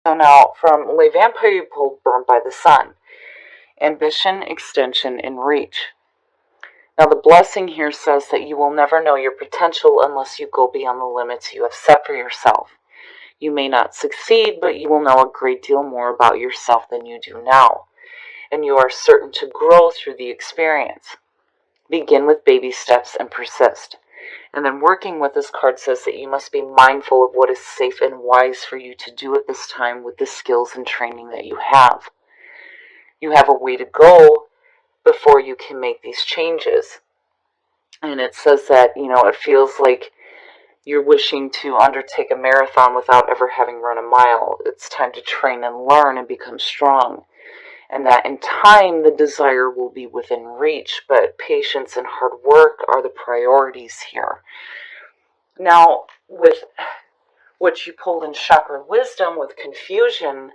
So now from Le Vampire you pulled Burned by the Sun. Ambition, extension, and reach. Now the blessing here says that you will never know your potential unless you go beyond the limits you have set for yourself. You may not succeed, but you will know a great deal more about yourself than you do now. And you are certain to grow through the experience. Begin with baby steps and persist. And then working with this card says that you must be mindful of what is safe and wise for you to do at this time with the skills and training that you have. You have a way to go before you can make these changes. And it says that, it feels like you're wishing to undertake a marathon without ever having run a mile. It's time to train and learn and become strong. And that in time, the desire will be within reach, but patience and hard work are the priorities here. Now, with what you pulled in Chakra Wisdom with confusion,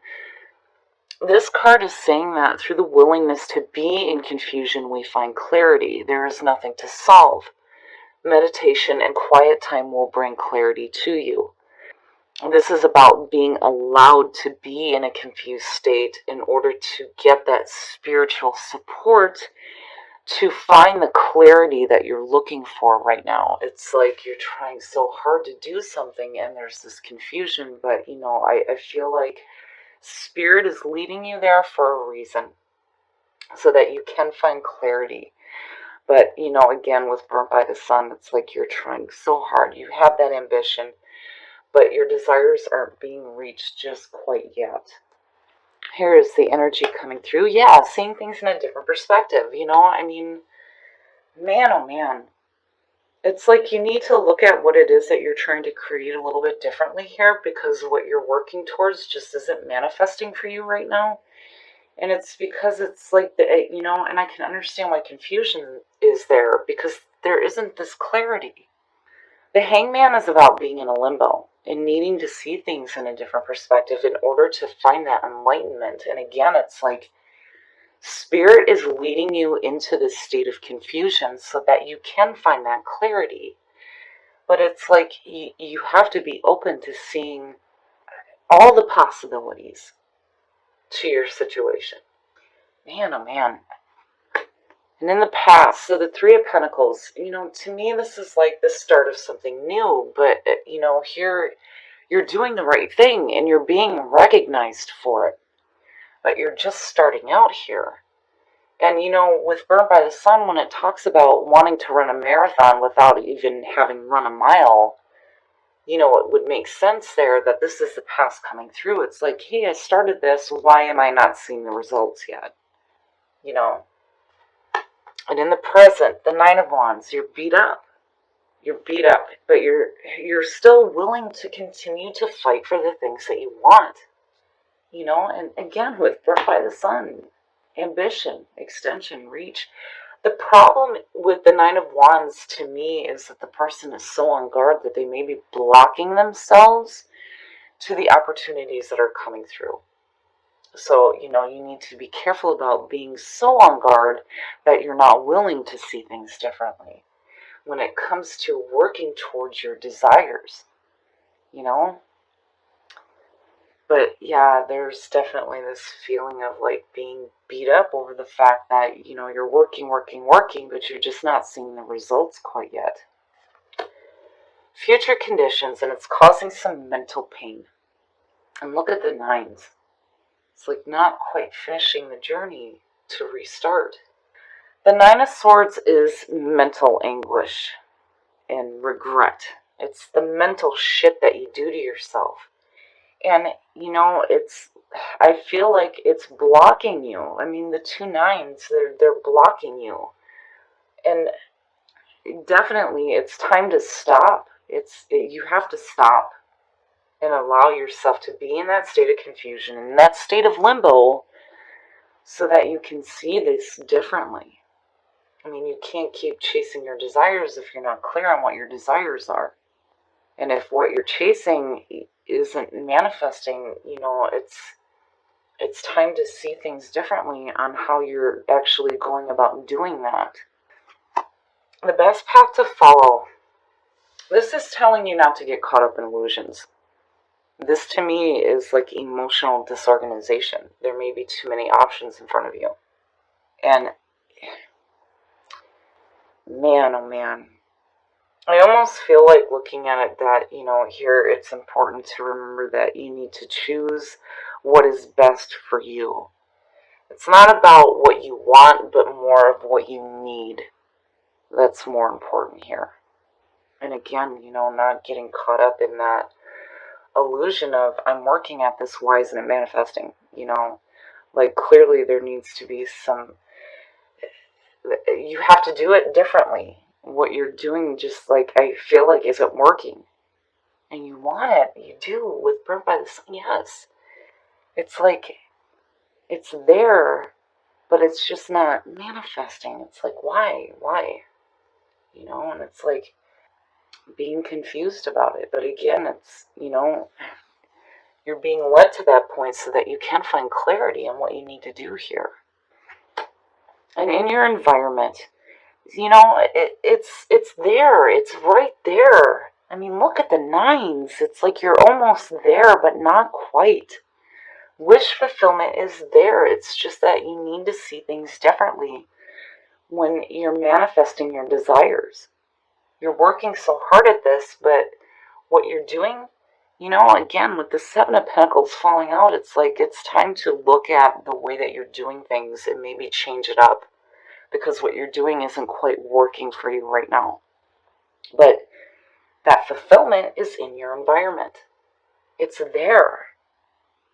this card is saying that through the willingness to be in confusion, we find clarity. There is nothing to solve. Meditation and quiet time will bring clarity to you. This is about being allowed to be in a confused state in order to get that spiritual support to find the clarity that you're looking for right now. It's like you're trying so hard to do something and there's this confusion, but I feel like Spirit is leading you there for a reason so that you can find clarity. But, again, with Burnt by the Sun, it's like you're trying so hard. You have that ambition, but your desires aren't being reached just quite yet. Here is the energy coming through. Yeah, seeing things in a different perspective, man, oh man. It's like you need to look at what it is that you're trying to create a little bit differently here, because what you're working towards just isn't manifesting for you right now. And it's because it's like, and I can understand why confusion is there, because there isn't this clarity. The Hangman is about being in a limbo and needing to see things in a different perspective in order to find that enlightenment. And again, it's like Spirit is leading you into this state of confusion so that you can find that clarity. But it's like you have to be open to seeing all the possibilities to your situation. Man, oh man. And in the past, so the Three of Pentacles, to me this is like the start of something new. But, here you're doing the right thing and you're being recognized for it. But you're just starting out here. And, with Burnt by the Sun, when it talks about wanting to run a marathon without even having run a mile, it would make sense there that this is the past coming through. It's like, hey, I started this. Why am I not seeing the results yet? And in the present, the Nine of Wands, you're beat up. You're beat up, but you're still willing to continue to fight for the things that you want. And again, with Burnt by the Sun, ambition, extension, reach. The problem with the Nine of Wands to me is that the person is so on guard that they may be blocking themselves to the opportunities that are coming through. So, you need to be careful about being so on guard that you're not willing to see things differently when it comes to working towards your desires, But yeah, there's definitely this feeling of like being beat up over the fact that, you're working, but you're just not seeing the results quite yet. Future conditions, and it's causing some mental pain. And look at the nines. It's like not quite finishing the journey to restart. The Nine of Swords is mental anguish and regret. It's the mental shit that you do to yourself. And, I feel like it's blocking you. I mean, the two nines, they're blocking you. And definitely, it's time to stop. You have to stop and allow yourself to be in that state of confusion, in that state of limbo, so that you can see this differently. I mean, you can't keep chasing your desires if you're not clear on what your desires are. And if what you're chasing isn't manifesting, it's time to see things differently on how you're actually going about doing that. The best path to follow. This is telling you not to get caught up in illusions. This to me is like emotional disorganization. There may be too many options in front of you. And man, oh man, I almost feel like looking at it that, here it's important to remember that you need to choose what is best for you. It's not about what you want, but more of what you need. That's more important here. And again, not getting caught up in that illusion of I'm working at this, why isn't it manifesting? Like clearly there needs to be you have to do it differently. What you're doing just like I feel like isn't working. And you want it, you do, with Burnt by the Sun, yes. It's like, it's there, but it's just not manifesting. It's like, why? And it's like being confused about it. But again, it's, you're being led to that point so that you can find clarity in what you need to do here. And in your environment, it's there. It's right there. I mean, look at the nines. It's like you're almost there, but not quite. Wish fulfillment is there. It's just that you need to see things differently when you're manifesting your desires. You're working so hard at this, but what you're doing, again, with the Seven of Pentacles falling out, it's like it's time to look at the way that you're doing things and maybe change it up, because what you're doing isn't quite working for you right now. But that fulfillment is in your environment. It's there.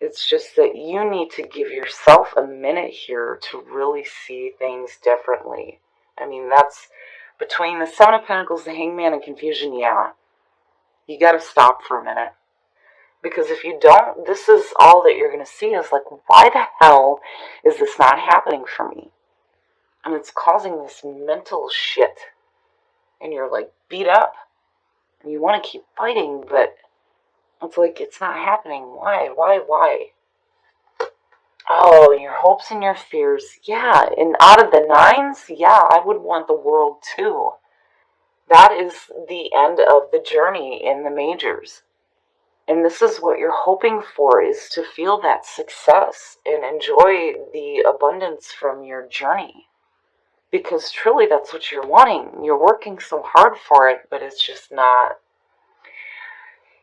It's just that you need to give yourself a minute here to really see things differently. I mean, that's between the Seven of Pentacles, the Hangman, and confusion, yeah. You gotta stop for a minute. Because if you don't, this is all that you're gonna see is like, why the hell is this not happening for me? And it's causing this mental shit. And you're like beat up. And you want to keep fighting, but it's like it's not happening. Why? Oh, your hopes and your fears. Yeah, and out of the nines, yeah, I would want the world too. That is the end of the journey in the majors. And this is what you're hoping for, is to feel that success and enjoy the abundance from your journey. Because truly that's what you're wanting. You're working so hard for it, but it's just not.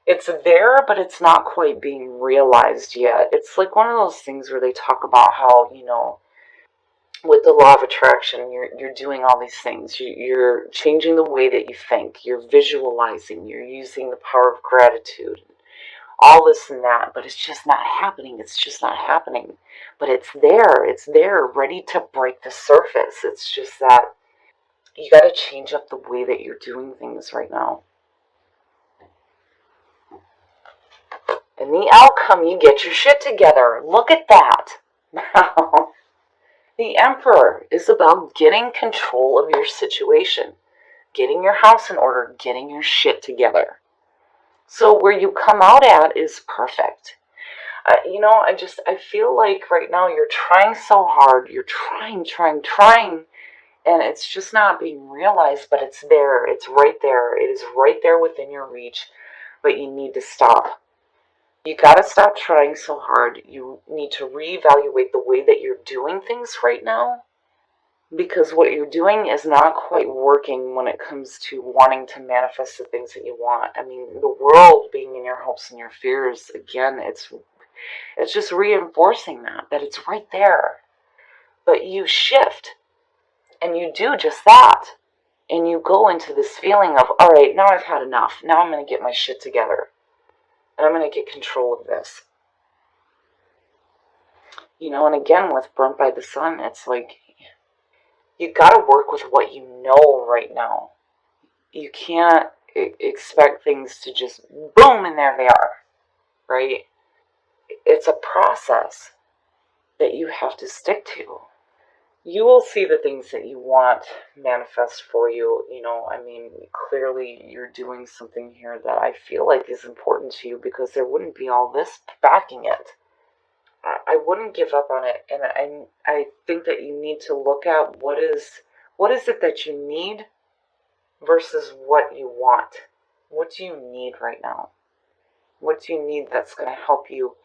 It's there, but it's not quite being realized yet. It's like one of those things where they talk about how, with the law of attraction, you're doing all these things. You're changing the way that you think. You're visualizing. You're using the power of gratitude. All this and that, but it's just not happening. It's just not happening. But it's there. It's there, ready to break the surface. It's just that you got to change up the way that you're doing things right now. And the outcome, you get your shit together. Look at that. Now, the Emperor is about getting control of your situation, getting your house in order, getting your shit together. So where you come out at is perfect. I feel like right now you're trying so hard. You're trying, and it's just not being realized, but it's there. It's right there. It is right there within your reach, but you need to stop. You gotta stop trying so hard. You need to reevaluate the way that you're doing things right now, because what you're doing is not quite working when it comes to wanting to manifest the things that you want. I mean, the world being in your hopes and your fears, again, it's just reinforcing that it's right there. But you shift, and you do just that. And you go into this feeling of, all right, now I've had enough. Now I'm going to get my shit together. And I'm going to get control of this. And again, with Burnt by the Sun, it's like, you got to work with what you know right now. You can't expect things to just boom, and there they are, right? It's a process that you have to stick to. You will see the things that you want manifest for you. Clearly you're doing something here that I feel like is important to you, because there wouldn't be all this backing it. I wouldn't give up on it, and I think that you need to look at what is it that you need versus what you want. What do you need right now? What do you need that's going to help you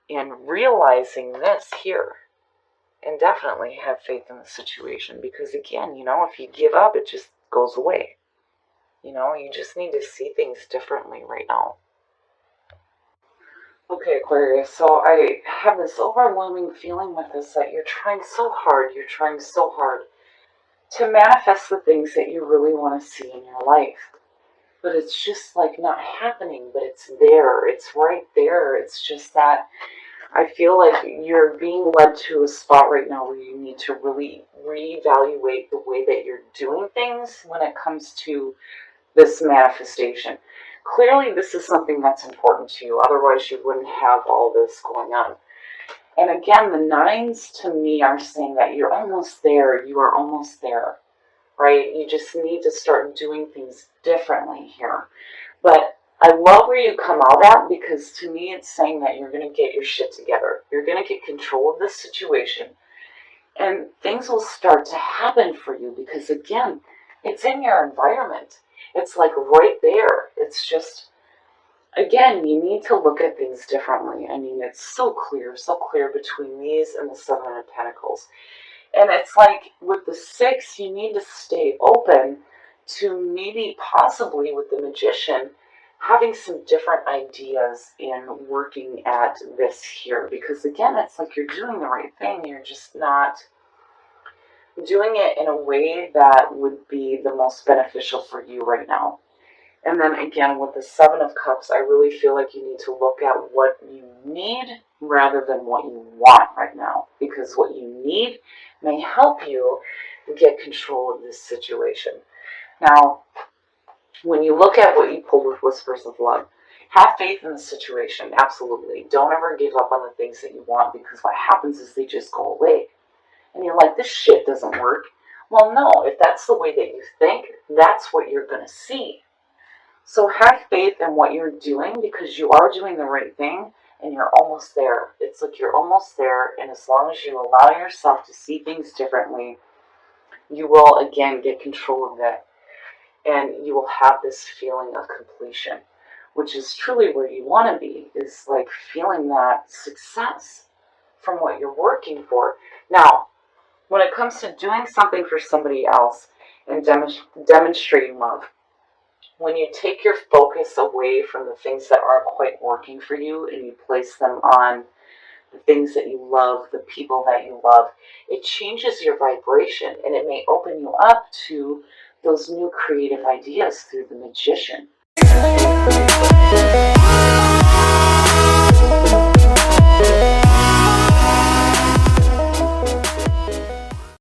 in realizing this here? And definitely have faith in the situation, because again, if you give up, it just goes away. You just need to see things differently right now. Okay, Aquarius, so I have this overwhelming feeling with this that you're trying so hard to manifest the things that you really want to see in your life. But it's just like not happening, but it's there. It's right there. It's just that I feel like you're being led to a spot right now where you need to really reevaluate the way that you're doing things when it comes to this manifestation. Clearly, this is something that's important to you. Otherwise, you wouldn't have all this going on. And again, the nines to me are saying that you're almost there. You are almost there, right? You just need to start doing things differently here. But I love where you come out at, because to me it's saying that you're going to get your shit together. You're going to get control of this situation. And things will start to happen for you, because again, it's in your environment. It's like right there. It's just, again, you need to look at things differently. I mean, it's so clear between these and the Seven of Pentacles. And it's like with the Six, you need to stay open to maybe possibly with the Magician having some different ideas in working at this here. Because again, it's like you're doing the right thing. You're just not doing it in a way that would be the most beneficial for you right now. And then again, with the Seven of Cups, I really feel like you need to look at what you need rather than what you want right now. Because what you need may help you get control of this situation. Now, when you look at what you pulled with Whispers of Love, have faith in the situation, absolutely. Don't ever give up on the things that you want, because what happens is they just go away. And you're like, this shit doesn't work. Well, no, if that's the way that you think, that's what you're going to see. So have faith in what you're doing, because you are doing the right thing and you're almost there. It's like you're almost there, and as long as you allow yourself to see things differently, you will again get control of it, and you will have this feeling of completion, which is truly where you want to be, is like feeling that success from what you're working for. Now, when it comes to doing something for somebody else and demonstrating love, when you take your focus away from the things that aren't quite working for you and you place them on the things that you love, the people that you love, it changes your vibration, and it may open you up to those new creative ideas through the Magician.